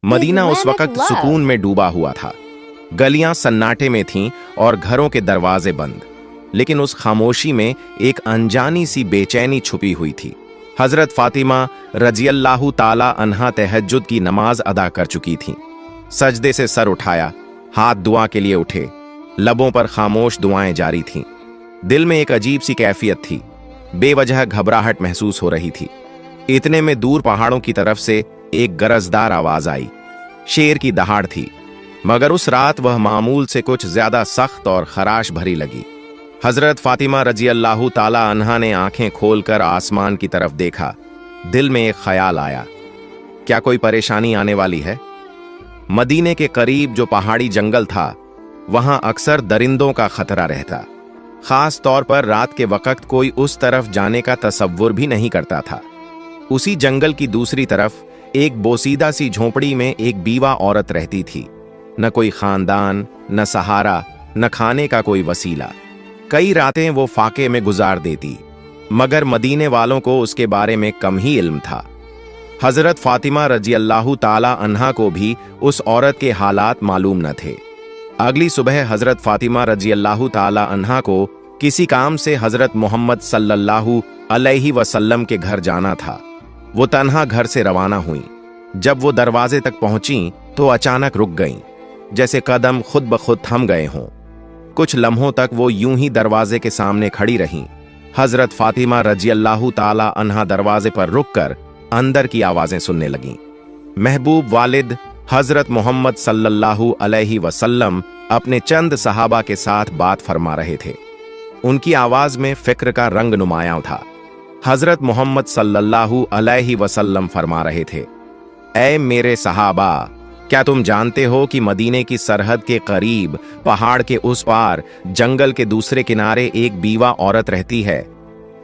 Medina उस वक्त सुकून में डूबा हुआ था। गलियां सन्नाटे में थीं और घरों के दरवाजे बंद, लेकिन उस खामोशी में एक अनजानी सी बेचैनी छुपी हुई थी। हजरत फातिमा रजियल्लाहु ताला अन्हा तहज्जुद की नमाज अदा कर चुकी थीं। सजदे से सर उठाया, हाथ दुआ के लिए उठे, लबों पर खामोश दुआएं जारी थीं। दिल में एक अजीब सी कैफियत थी, बेवजह घबराहट महसूस हो रही थी। इतने में दूर पहाड़ों की तरफ से एक गरजदार आवाज आई। शेर की दहाड़ थी, मगर उस रात वह मामूल से कुछ ज्यादा सख्त और खराश भरी लगी। हजरत फातिमा रजियल्लाहु ताला अन्हा ने आंखें खोलकर आसमान की तरफ देखा। दिल में एक ख्याल आया, क्या कोई परेशानी आने वाली है? मदीने के करीब जो पहाड़ी जंगल था, वहां अक्सर दरिंदों का खतरा रहता। खास तौर पर रात के वक्त कोई उस तरफ जाने का तसव्वुर भी नहीं करता था। उसी जंगल की दूसरी तरफ एक बोसीदा सी झोंपड़ी में एक बीवा औरत रहती थी। न कोई खानदान, न सहारा, न खाने का कोई वसीला। कई रातें वो फाके में गुजार देती, मगर मदीने वालों को उसके बारे में कम ही इल्म था। हजरत फातिमा रजियल्लाहु ताला अन्हा को भी उस औरत के हालात मालूम न थे। अगली सुबह हजरत फातिमा रजियल्लाहु ताला अन्हा को किसी काम से हजरत मोहम्मद सल्लल्लाहु अलैहि वसल्लम के घर जाना था। वो तन्हा घर से रवाना हुई। जब वो दरवाजे तक पहुंची तो अचानक रुक गईं, जैसे कदम खुद ब खुद थम गए हों। कुछ लम्हों तक वो यूं ही दरवाजे के सामने खड़ी रहीं। हजरत फातिमा रजियल्लाहु ताला अन्हा दरवाजे पर रुककर अंदर की आवाजें सुनने लगीं। महबूब वालिद हजरत मोहम्मद सल्लल्लाहु अलैहि वसल्लम अपने चंद सहाबा के साथ बात फरमा रहे थे। उनकी आवाज में फिक्र का रंग नुमायां था। हजरत मोहम्मद सल्लल्लाहु अलैहि वसल्लम फरमा रहे थे, ऐ मेरे सहाबा, क्या तुम जानते हो कि मदीने की सरहद के करीब पहाड़ के उस पार जंगल के दूसरे किनारे एक बीवा औरत रहती है।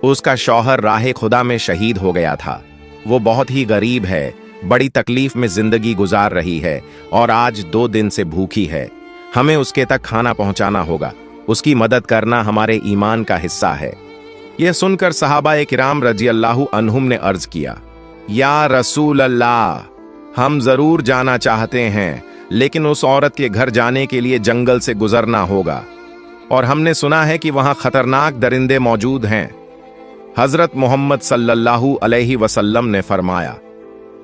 उसका शौहर राहे खुदा में शहीद हो गया था। वो बहुत ही गरीब है, बड़ी तकलीफ में जिंदगी गुजार रही है और आज 2 दिन से भूखी है। हमें उसके तक खाना पहुंचाना होगा। उसकी मदद करना हमारे ईमान का हिस्सा है। यह सुनकर सहाबा किराम रजियल्लाहु अन्हुम ने अर्ज किया, या रसूल अल्लाह, हम जरूर जाना चाहते हैं, लेकिन उस औरत के घर जाने के लिए जंगल से गुजरना होगा और हमने सुना है कि वहां खतरनाक दरिंदे मौजूद हैं। हजरत मोहम्मद सल्लल्लाहु अलैहि वसल्लम ने फरमाया,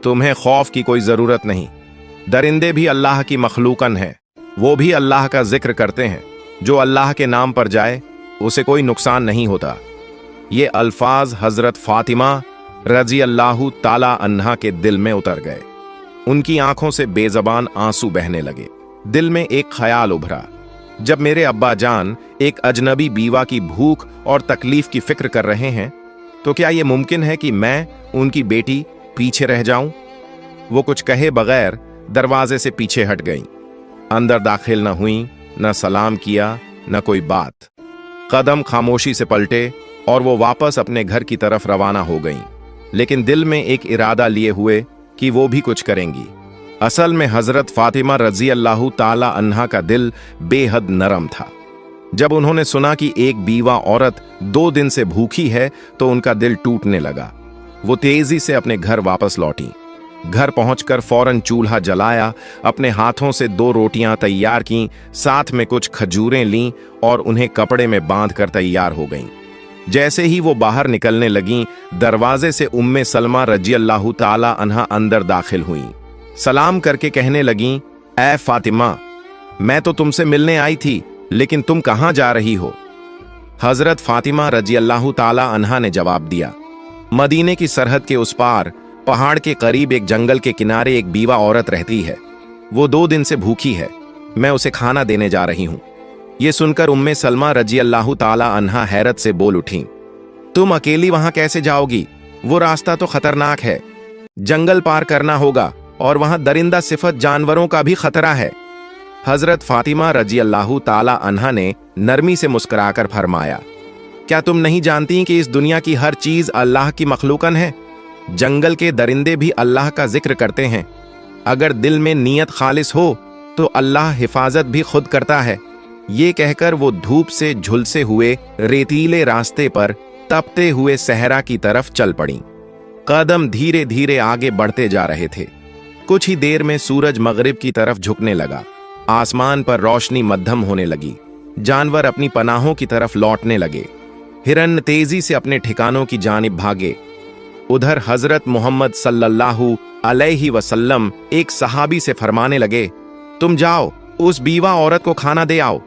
तुम्हें खौफ की कोई जरूरत नहीं। दरिंदे भी अल्लाह की मखलूकन है, वो भी अल्लाह का जिक्र करते हैं। जो अल्लाह के नाम पर जाए उसे कोई नुकसान नहीं होता। ये अल्फाज हजरत फातिमा रजियल्लाहु ताला अन्हा के दिल में उतर गए। उनकी आंखों से बेजबान आंसू बहने लगे। दिल में एक ख्याल उभरा, जब मेरे अब्बा जान एक अजनबी बीवा की भूख और तकलीफ की फिक्र कर रहे हैं, तो क्या यह मुमकिन है कि मैं उनकी बेटी पीछे रह जाऊं? वो कुछ कहे बगैर दरवाजे से पीछे हट गईं। अंदर दाखिल न हुई, न सलाम किया, न कोई बात। कदम खामोशी से पलटे और वो वापस अपने घर की तरफ रवाना हो गईं, लेकिन दिल में एक इरादा लिए हुए कि वो भी कुछ करेंगी। असल में हजरत फातिमा रजियल्लाहु ताला अन्हा का दिल बेहद नरम था। जब उन्होंने सुना कि एक बीवा औरत 2 दिन से भूखी है तो उनका दिल टूटने लगा। वो तेजी से अपने घर वापस लौटी। घर पहुंचकर फौरन चूल्हा जलाया, अपने हाथों से 2 रोटियां तैयार कीं, साथ में कुछ खजूरें लीं और उन्हें कपड़े में बांधकर तैयार हो गईं। जैसे ही वो बाहर निकलने लगीं, दरवाजे से उम्मे सलमा रजियल्लाहु ताला अन्हा अंदर दाखिल हुईं। सलाम करके कहने लगीं, ऐ फातिमा, मैं तो तुमसे मिलने आई थी, लेकिन तुम कहां जा रही हो? हजरत फातिमा रजियल्लाहु ताला अन्हा ने जवाब दिया, मदीने की सरहद के उस पार पहाड़ के करीब एक जंगल के किनारे एक बीवा औरत रहती है। वो 2 दिन से भूखी है, मैं उसे खाना देने जा रही हूं। ये सुनकर उम्मे सलमा रजियल्लाहु ताला अन्हा हैरत से बोल उठी, तुम अकेली वहां कैसे जाओगी? वो रास्ता तो खतरनाक है, जंगल पार करना होगा और वहां दरिंदा सिफत जानवरों का भी खतरा है। हजरत फातिमा रजियल्लाहु ताला अन्हा ने नरमी से मुस्कुराकर फरमाया, क्या तुम नहीं जानती कि इस दुनिया की हर चीज अल्लाह की मखलूकन है? जंगल के दरिंदे भी अल्लाह का जिक्र करते हैं। अगर दिल में नीयत खालिस हो तो अल्लाह हिफाजत भी खुद करता है। ये कहकर वो धूप से झुलसे हुए रेतीले रास्ते पर तपते हुए सहरा की तरफ चल पड़ी। कदम धीरे धीरे आगे बढ़ते जा रहे थे। कुछ ही देर में सूरज मगरिब की तरफ झुकने लगा। आसमान पर रोशनी मध्यम होने लगी। जानवर अपनी पनाहों की तरफ लौटने लगे। हिरन तेजी से अपने ठिकानों की जानिब भागे। उधर हजरत मोहम्मद सल्लल्लाहु अलैहि वसल्लम एक सहाबी से फरमाने लगे, तुम जाओ उस बीवा औरत को खाना दे आओ।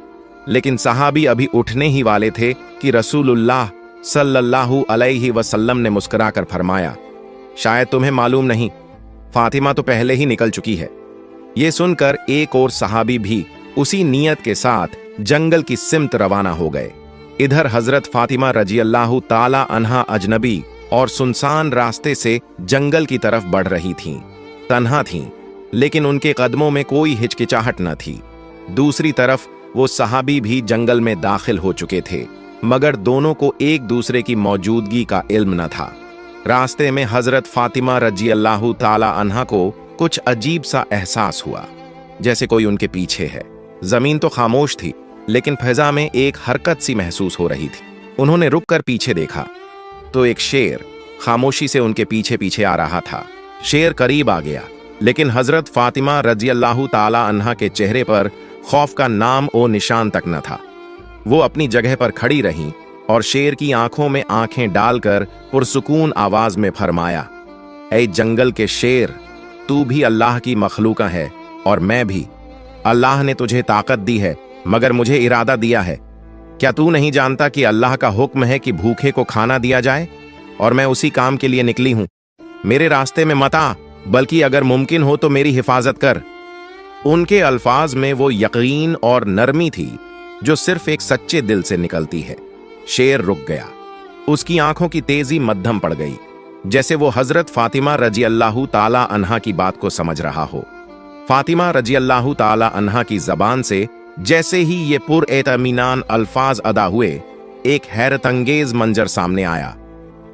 लेकिन सहाबी अभी उठने ही वाले थे कि रसूलुल्लाह सल्लल्लाहु अलैहि वसल्लम ने मुस्कुराकर फरमाया, शायद तुम्हें मालूम नहीं, फातिमा तो पहले ही निकल चुकी है। ये सुनकर एक और सहाबी भी उसी नियत के साथ जंगल की सिमत रवाना हो गए। इधर हजरत फातिमा रजी अल्लाह ताला अन्हा अजनबी और सुनसान रास्ते से जंगल की तरफ बढ़ रही थीं। तन्हा थीं, लेकिन उनके कदमों में कोई हिचकिचाहट न थी। दूसरी तरफ वो सहाबी भी जंगल में दाखिल हो चुके थे, मगर दोनों को एक दूसरे की मौजूदगी का इल्म न था। रास्ते में हजरत फातिमा रजी अल्लाह ताला अन्हा को कुछ अजीब सा एहसास हुआ, जैसे कोई उनके पीछे है। जमीन तो खामोश थी, लेकिन फिजा में एक हरकत सी महसूस हो रही थी। उन्होंने रुककर पीछे देखा तो एक शेर खामोशी से उनके पीछे पीछे आ रहा था। शेर करीब आ गया, लेकिन हजरत फातिमा रजी अल्लाह ताला अन्हा के चेहरे पर खौफ का नाम और निशान तक न था। वो अपनी जगह पर खड़ी रहीं और शेर की आंखों में आंखें डालकर पुरसुकून आवाज में फरमाया, ऐ जंगल के शेर, तू भी अल्लाह की मखलूका है और मैं भी। अल्लाह ने तुझे ताकत दी है, मगर मुझे इरादा दिया है। क्या तू नहीं जानता कि अल्लाह का हुक्म है कि भूखे को खाना दिया जाए, और मैं उसी काम के लिए निकली हूं। मेरे रास्ते में मत आ, बल्कि अगर मुमकिन हो तो मेरी हिफाजत कर। उनके अल्फाज में वो यकीन और नरमी थी जो सिर्फ एक सच्चे दिल से निकलती है। शेर रुक गया। उसकी आंखों की तेजी मध्यम पड़ गई, जैसे वो हजरत फातिमा रजी अल्लाह ताला अन्हा की बात को समझ रहा हो। फातिमा रजी अल्लाह ताला अन्हा की जबान से जैसे ही ये पुरएतमीनान अल्फाज अदा हुए, एक हैरतंगेज मंजर सामने आया।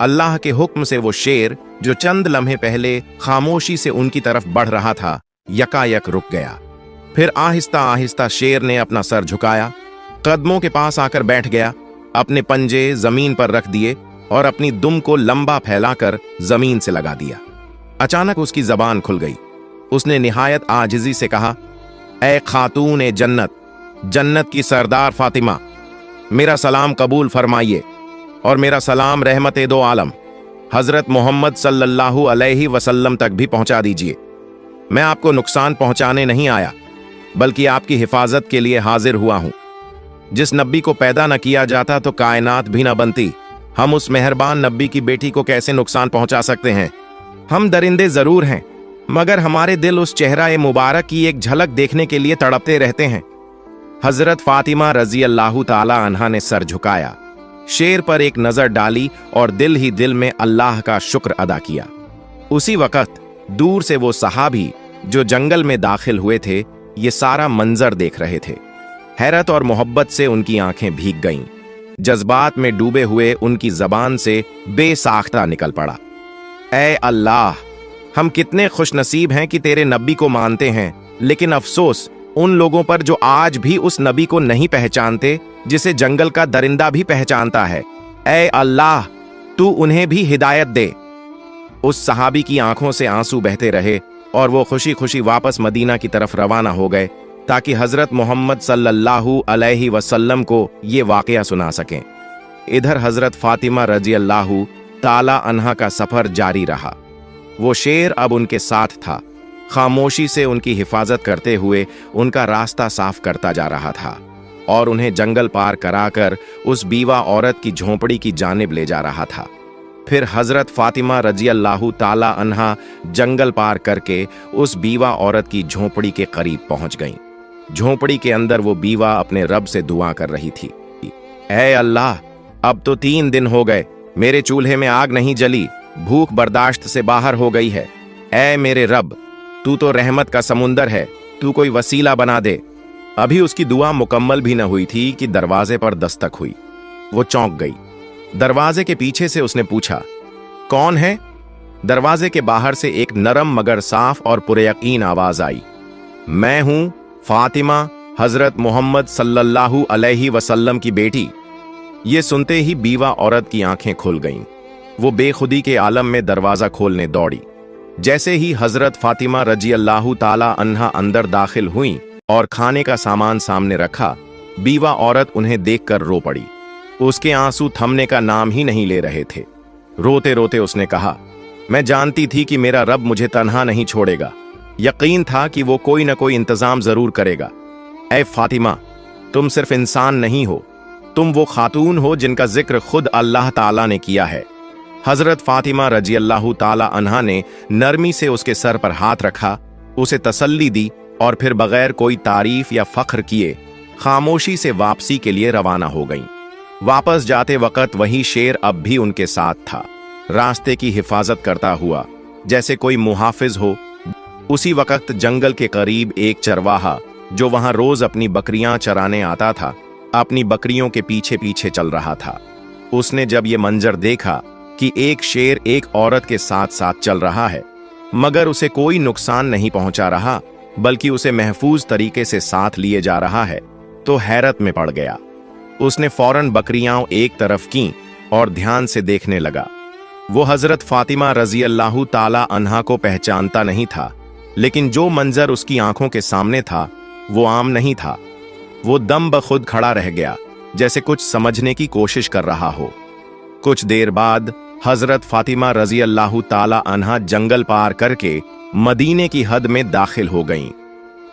अल्लाह के हुक्म से वो शेर जो चंद लम्हे पहले खामोशी से उनकी तरफ बढ़ रहा था, यकायक रुक गया। फिर आहिस्ता आहिस्ता शेर ने अपना सर झुकाया, कदमों के पास आकर बैठ गया, अपने पंजे जमीन पर रख दिए और अपनी दुम को लंबा फैलाकर जमीन से लगा दिया। अचानक उसकी जबान खुल गई। उसने निहायत आजिजी से कहा, ऐ खातून ए जन्नत, जन्नत की सरदार फातिमा, मेरा सलाम कबूल फरमाइए और मेरा सलाम रहमत दो आलम हजरत मोहम्मद सल्लल्लाहु अलैहि वसल्लम तक भी पहुंचा दीजिए। मैं आपको नुकसान पहुंचाने नहीं आया, बल्कि आपकी हिफाजत के लिए हाजिर हुआ हूं। जिस नब्बी को पैदा न किया जाता तो कायनात भी न बनती। हम उस मेहरबान नब्बी की बेटी को कैसे नुकसान पहुंचा सकते हैं? हम दरिंदे जरूर हैं, मगर हमारे दिल उस चेहरा मुबारक की एक झलक देखने के लिए तड़पते रहते हैं। हजरत फातिमा रजी अल्लाह ताला अन्हा ने सर झुकाया, शेर पर एक नजर डाली और दिल ही दिल में अल्लाह का शुक्र अदा किया। उसी वक्त दूर से वो सहाबी जो जंगल में दाखिल हुए थे, ये सारा मंजर देख रहे थे। हैरत और मोहब्बत से उनकी आंखें भीग गईं। जज्बात में डूबे हुए उनकी जबान से बेसाख्ता निकल पड़ा, ऐ अल्लाह, हम कितने खुशनसीब हैं कि तेरे नबी को मानते हैं, लेकिन अफसोस उन लोगों पर जो आज भी उस नबी को नहीं पहचानते जिसे जंगल का दरिंदा भी पहचानता है। ऐ अल्लाह, तू उन्हें भी हिदायत दे। उस सहाबी की आंखों से आंसू बहते रहे और वो खुशी खुशी वापस मदीना की तरफ रवाना हो गए, ताकि हजरत मोहम्मद सल्लल्लाहु अलैहि वसल्लम को ये वाकया सुना सकें। इधर हजरत फातिमा रजी अल्लाह ताला अन्हा का सफर जारी रहा। वो शेर अब उनके साथ था, खामोशी से उनकी हिफाजत करते हुए उनका रास्ता साफ करता जा रहा था और उन्हें जंगल पार कराकर उस बीवा औरत की झोंपड़ी की जानिब ले जा रहा था। फिर हजरत फातिमा रजी अल्लाह ताला अन्हा जंगल पार करके उस बीवा औरत की झोंपड़ी के करीब पहुंच गईं। झोंपड़ी के अंदर वो बीवा अपने रब से दुआ कर रही थी, ऐ अल्लाह, अब तो 3 दिन हो गए, मेरे चूल्हे में आग नहीं जली, भूख बर्दाश्त से बाहर हो गई है। ऐ मेरे रब, तू तो रहमत का समुंदर है, तू कोई वसीला बना दे। अभी उसकी दुआ मुकम्मल भी न हुई थी कि दरवाजे पर दस्तक हुई। वो चौंक गई। दरवाजे के पीछे से उसने पूछा, कौन है? दरवाजे के बाहर से एक नरम मगर साफ और पुरयकीन आवाज आई, मैं हूं फातिमा, हजरत मोहम्मद सल्लल्लाहु अलैहि वसल्लम की बेटी। ये सुनते ही बीवा औरत की आंखें खुल गईं। वो बेखुदी के आलम में दरवाजा खोलने दौड़ी। जैसे ही हजरत फातिमा रजी अल्लाह ताला अन्हा अंदर दाखिल हुई और खाने का सामान सामने रखा, बीवा औरत उन्हें देखकर रो पड़ी। उसके आंसू थमने का नाम ही नहीं ले रहे थे। रोते रोते उसने कहा, मैं जानती थी कि मेरा रब मुझे तन्हा नहीं छोड़ेगा। यकीन था कि वो कोई न कोई इंतजाम जरूर करेगा। ऐ फातिमा, तुम सिर्फ इंसान नहीं हो, तुम वो खातून हो जिनका जिक्र खुद अल्लाह ताला ने किया है। हजरत फातिमा रजी अल्लाह ताला अन्हा ने नरमी से उसके सर पर हाथ रखा, उसे तसल्ली दी और फिर बगैर कोई तारीफ या फख्र किए खामोशी से वापसी के लिए रवाना हो गईं। वापस जाते वक्त वही शेर अब भी उनके साथ था, रास्ते की हिफाजत करता हुआ जैसे कोई मुहाफिज हो। उसी वक्त जंगल के करीब एक चरवाहा जो वहां रोज अपनी बकरियां चराने आता था, अपनी बकरियों के पीछे पीछे चल रहा था। उसने जब ये मंजर देखा कि एक शेर एक औरत के साथ साथ चल रहा है, मगर उसे कोई नुकसान नहीं पहुंचा रहा बल्कि उसे महफूज तरीके से साथ लिए जा रहा है, तो हैरत में पड़ गया। उसने फौरन बकरियां एक तरफ की और ध्यान से देखने लगा। वो हजरत फातिमा रजी अल्लाह ताला अन्हा को पहचानता नहीं था, लेकिन जो मंजर उसकी आंखों के सामने था वो आम नहीं था। वो दम बखुद खड़ा रह गया, जैसे कुछ समझने की कोशिश कर रहा हो। कुछ देर बाद हजरत फातिमा रजी अल्लाह ताला अन्हा जंगल पार करके मदीने की हद में दाखिल हो गईं।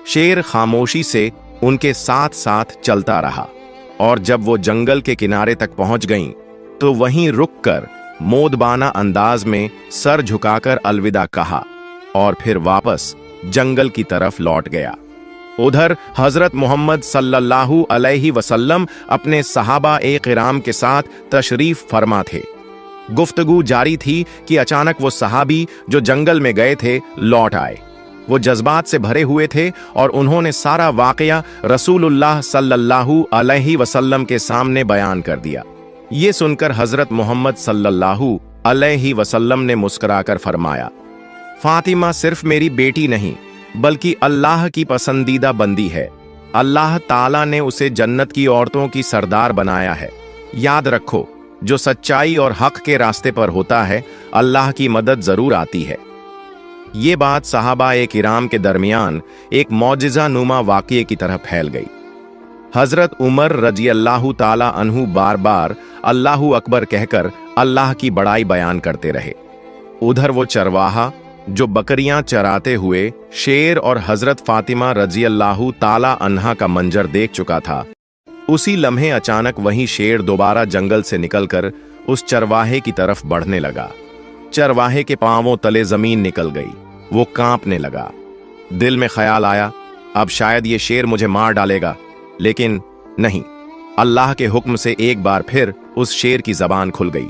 शेर खामोशी से उनके साथ साथ चलता रहा और जब वो जंगल के किनारे तक पहुंच गईं, तो वहीं रुककर मोदबाना अंदाज में सर झुकाकर अलविदा कहा और फिर वापस जंगल की तरफ लौट गया। उधर हजरत मोहम्मद सल्लल्लाहु अलैहि वसल्लम अपने सहाबा ए किराम के साथ तशरीफ फरमा थे। गुफ्तगू जारी थी कि अचानक वो सहाबी जो जंगल में गए थे लौट आए। वो जज्बात से भरे हुए थे और उन्होंने सारा वाकया रसूलुल्लाह सल्लल्लाहु अलैहि वसल्लम के सामने बयान कर दिया। ये सुनकर हजरत मोहम्मद सल्लल्लाहु अलैहि वसल्लम ने मुस्कुराकर फरमाया, फातिमा सिर्फ मेरी बेटी नहीं बल्कि अल्लाह की पसंदीदा बंदी है। अल्लाह ताला ने उसे जन्नत की औरतों की सरदार बनाया है। याद रखो, जो सच्चाई और हक के रास्ते पर होता है, अल्लाह की मदद जरूर आती है। ये बात सहाबा ए किराम के दरमियान एक मौजिज़ा नुमा वाक़ये की तरह फैल गई। हजरत उमर रजी अल्लाह ताला अन्हु बार बार अल्लाहु अकबर कहकर अल्लाह की बड़ाई बयान करते रहे। उधर वो चरवाहा जो बकरियां चराते हुए शेर और हजरत फातिमा रजी अल्लाह ताला अन्हा का मंजर देख चुका था, उसी लम्हे अचानक वही शेर दोबारा जंगल से निकलकर उस चरवाहे की तरफ बढ़ने लगा। चरवाहे के पांवों तले जमीन निकल गई। वो कांपने लगा। दिल में ख्याल आया, अब शायद ये शेर मुझे मार डालेगा, लेकिन नहीं। अल्लाह के हुक्म से एक बार फिर उस शेर की जबान खुल गई।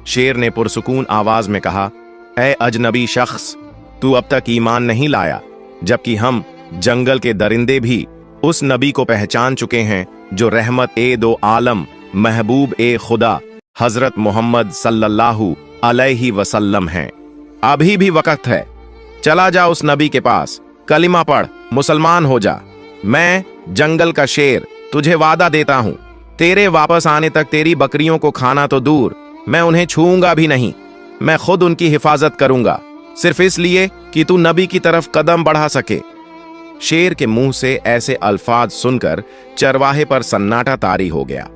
शेर ने पुरसुकून आवाज में कहा, ऐ अजनबी शख्स, तू अब तक ईमान नहीं लाया, जबकि हम जंगल के दरिंदे भी उस नबी को पहचान चुके हैं जो रहमत ए दो आलम महबूब ए खुदा हजरत मोहम्मद सल्लल्लाहु अलैहि वसल्लम हैं। अभी भी वक्त है, चला जा उस नबी के पास, कलिमा पढ़, मुसलमान हो जा। मैं जंगल का शेर तुझे वादा देता हूं, तेरे वापस आने तक तेरी बकरियों को खाना तो दूर, मैं उन्हें छूऊंगा भी नहीं। मैं खुद उनकी हिफाजत करूंगा, सिर्फ इसलिए कि तू नबी की तरफ कदम बढ़ा सके। शेर के मुंह से ऐसे अल्फाज सुनकर चरवाहे पर सन्नाटा तारी हो गया।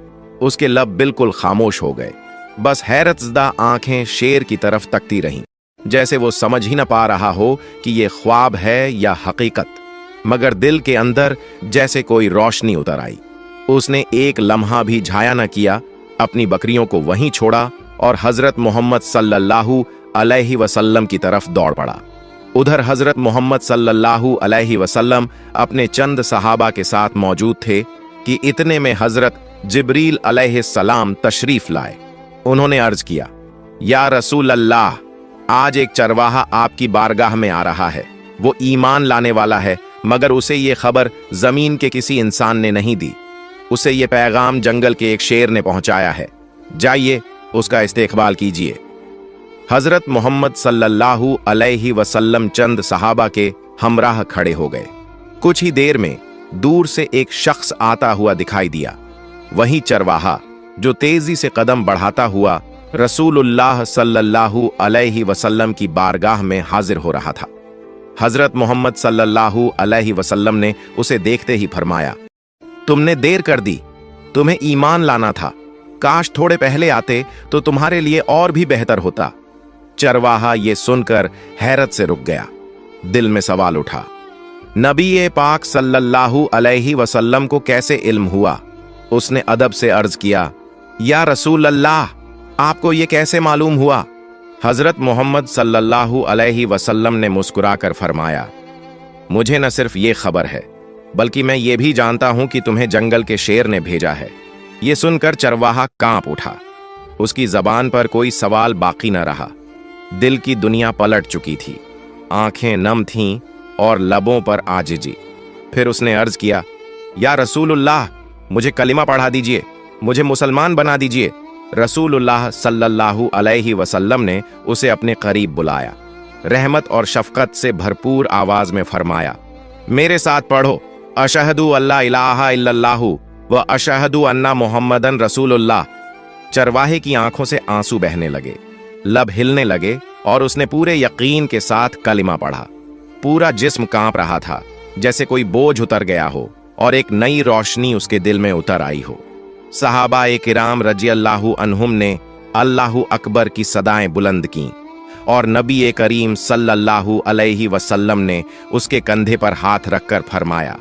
उसके लब बिल्कुल खामोश हो गए। बस हैरतज़दा आंखें शेर की तरफ तकती रहीं, जैसे वो समझ ही न पा रहा हो कि ये ख्वाब है या हकीकत। मगर दिल के अंदर जैसे कोई रोशनी उतर आई। उसने एक लम्हा भी झाया न किया, अपनी बकरियों को वहीं छोड़ा और हजरत मोहम्मद सल्लल्लाहु अलैहि वसल्लम की तरफ दौड़ पड़ा। उधर हजरत मोहम्मद सल्लल्लाहु अलैहि वसल्लम अपने चंद सहाबा के साथ मौजूद थे कि इतने में हजरत जिब्रील अलैहिस्सलाम तशरीफ लाए। उन्होंने अर्ज किया, या रसूल अल्लाह, आज एक चरवाहा आपकी बारगाह में आ रहा है। वो ईमान लाने वाला है, मगर उसे ये खबर जमीन के किसी इंसान ने नहीं दी। उसे ये पैगाम जंगल के एक शेर ने पहुंचाया है। जाइए, उसका इस्तेकबाल कीजिए। हजरत मोहम्मद सल्लल्लाहु अलैहि वसल्लम चंद सहाबा के हमराह खड़े हो गए। कुछ ही देर में दूर से एक शख्स आता हुआ दिखाई दिया। वही चरवाहा जो तेजी से कदम बढ़ाता हुआ रसूलुल्लाह सल्लल्लाहु अलैहि वसल्लम की बारगाह में हाजिर हो रहा था। हजरत मोहम्मद सल्लल्लाहु अलैहि वसल्लम ने उसे देखते ही फरमाया, तुमने देर कर दी, तुम्हें ईमान लाना था, काश थोड़े पहले आते तो तुम्हारे लिए और भी बेहतर होता। चरवाहा ये सुनकर हैरत से रुक गया। दिल में सवाल उठा, नबी पाक सल्लल्लाहु अलैहि वसल्लम को कैसे इल्म हुआ? उसने अदब से अर्ज किया, या रसूल अल्लाह, आपको ये कैसे मालूम हुआ? हजरत मोहम्मद सल्लल्लाहु अलैहि वसल्लम ने मुस्कुराकर फरमाया, मुझे न सिर्फ ये खबर है, बल्कि मैं ये भी जानता हूं कि तुम्हें जंगल के शेर ने भेजा है। ये सुनकर चरवाहा कांप उठा। उसकी जबान पर कोई सवाल बाकी न रहा। दिल की दुनिया पलट चुकी थी, आंखें नम थीं और लबों पर आजिजी। फिर उसने अर्ज किया, या रसूलुल्लाह, मुझे कलिमा पढ़ा दीजिए, मुझे मुसलमान बना दीजिए। रसूलुल्लाह सल्लल्लाहु अलैहि वसल्लम ने उसे अपने करीब बुलाया। रहमत और शफकत से भरपूर आवाज में फरमाया, मेरे साथ पढ़ो, अशहदु अल्ला इलाहा इल्लल्लाहु व अशहदु अन्ना मुहम्मदन रसूलुल्लाह। चरवाहे की आंखों से आंसू बहने लगे, लब हिलने लगे और उसने पूरे यकीन के साथ कलिमा पढ़ा। पूरा जिस्म कांप रहा था, जैसे कोई बोझ उतर गया हो और एक नई रोशनी उसके दिल में उतर आई हो। सहाबाए किराम रज़ियल्लाहु अन्हुम ने अल्लाहु अकबर की सदाएं बुलंद की और नबी करीम सल्लल्लाहु अलैहि वसल्लम ने उसके कंधे पर हाथ रखकर फरमाया,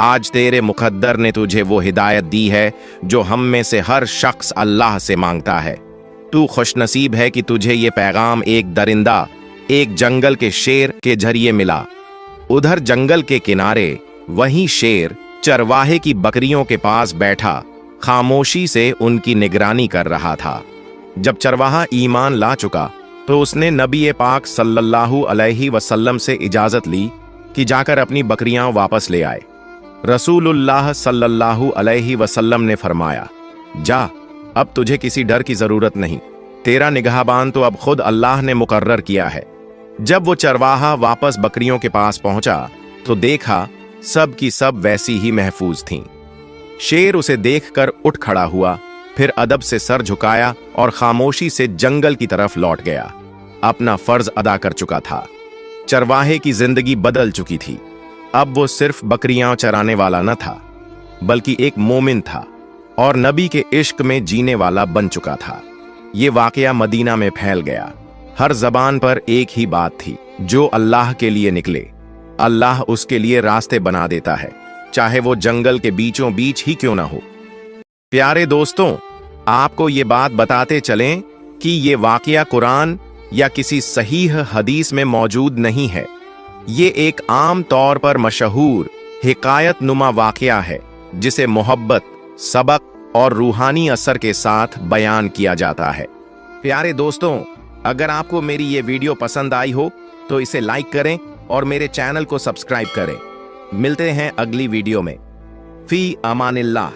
आज तेरे मुकद्दर ने तुझे वो हिदायत दी है जो हम में से हर शख्स अल्लाह से मांगता है। तू खुशनसीब है कि तुझे ये पैगाम एक दरिंदा, एक जंगल के शेर के जरिए मिला। उधर जंगल के किनारे वही शेर चरवाहे की बकरियों के पास बैठा खामोशी से उनकी निगरानी कर रहा था। जब चरवाहा ईमान ला चुका तो उसने नबी पाक सल्लल्लाहु अलैहि वसल्लम से इजाजत ली कि जाकर अपनी बकरियां वापस ले आए। रसूलुल्लाह सल्लल्लाहु अलैहि वसल्लम ने फरमाया, जा, अब तुझे किसी डर की जरूरत नहीं, तेरा निगहबान तो अब खुद अल्लाह ने मुकर्रर किया है। जब वो चरवाहा वापस बकरियों के पास पहुंचा तो देखा सब की सब वैसी ही महफूज थीं। शेर उसे देखकर उठ खड़ा हुआ, फिर अदब से सर झुकाया और खामोशी से जंगल की तरफ लौट गया। अपना फर्ज अदा कर चुका था। चरवाहे की जिंदगी बदल चुकी थी। अब वो सिर्फ बकरियां चराने वाला न था, बल्कि एक मोमिन था और नबी के इश्क में जीने वाला बन चुका था। ये वाकया मदीना में फैल गया। हर जबान पर एक ही बात थी, जो अल्लाह के लिए निकले, अल्लाह उसके लिए रास्ते बना देता है, चाहे वो जंगल के बीचों बीच ही क्यों ना हो। प्यारे दोस्तों, आपको ये बात बताते चलें कि ये वाकया कुरान या किसी सहीह हदीस में मौजूद नहीं है। ये एक आम तौर पर मशहूर हिकायत नुमा वाकया है, जिसे मोहब्बत, सबक और रूहानी असर के साथ बयान किया जाता है। प्यारे दोस्तों, अगर आपको मेरी ये वीडियो पसंद आई हो तो इसे लाइक करें और मेरे चैनल को सब्सक्राइब करें। मिलते हैं अगली वीडियो में। फी अमानिल्लाह।